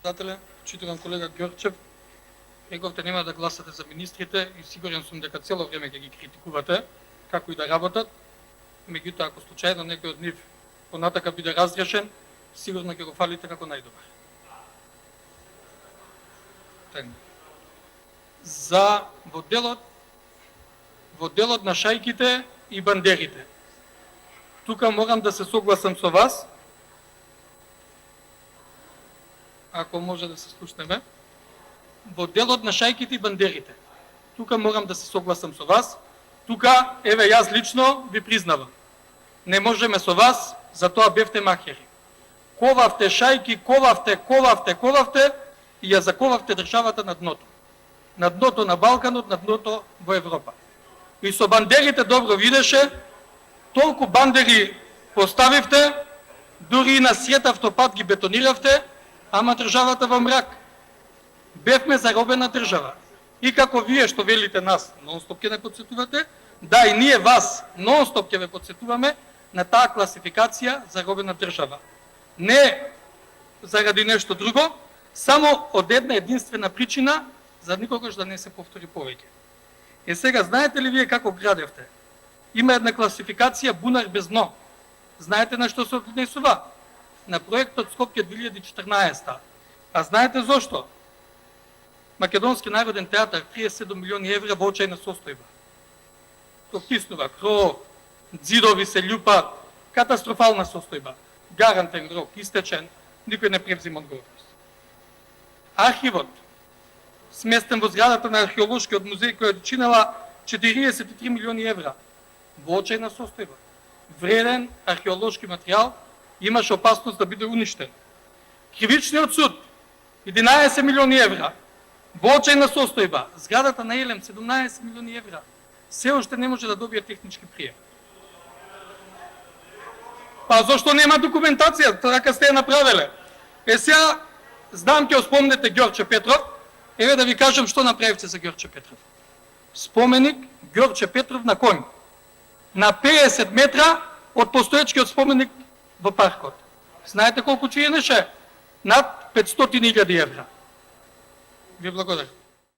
Председателе, читувам колега Ѓорчев, рековте нема да гласате за министрите и сигурен сум дека цело време ќе ги критикувате, како и да работат. Меѓутоа, ако случајно некој од нив понатака биде разрешен, сигурно ќе го фалите како најдобар. За во делот на шајките и бандерите. Тука морам да се согласам со вас. Ако може да се слушнеме. Во делот на шајките и бандерите. Тука морам да се согласам со вас. Тука, еве, јас лично ви признавам. Не можеме со вас, затоа бевте махери. Ковавте шајки, ковавте и ја заковавте државата на дното. На дното на Балканот, на дното во Европа. И со бандерите добро видеше, толку бандери поставивте, дури и на сред автопат ги бетониравте, ама државата во мрак. Бевме заробена држава. И како вие што велите нас, нон-стоп ќе не подсетувате, да и ние вас нон-стоп ќе ве подсетуваме на таа класификација заробена држава. Не заради нешто друго, само од една единствена причина, за никогаш да не се повтори повеќе. Е сега, знаете ли вие како градевте? Има една класификација бунар без дно. Знаете на што се однесува? На проектот Скопје 2014. А знаете зошто? Македонски народен театар 37 милиони евра во очајна состојба. Токиснува кров, дзидови се љупат, катастрофална состојба. Гарантен рок, истечен, никој не превзима одговорност. Архивот, сместен во зградата на археолошкиот музеј кој е чинела 43 милиони евра. Во очајна состојба. Вреден археолошки материјал, имаше опасност да биде уништен. Кривичниот суд 11 милиони евра. Во очајна состојба. Зградата на Елем 17 милиони евра. Се уште не може да добие технички прием. Па зошто нема документација? Така сте ја направиле. Е сега, знам ќе спомнете Ѓорче Петров. Еве да ви кажам што направивте за Ѓорче Петров. Споменик Ѓорче Петров на конј. На 50 метра од постоечкиот споменик во паркот. Знаете колку чиенеше? Над 500.000 евра. Ви благодарам.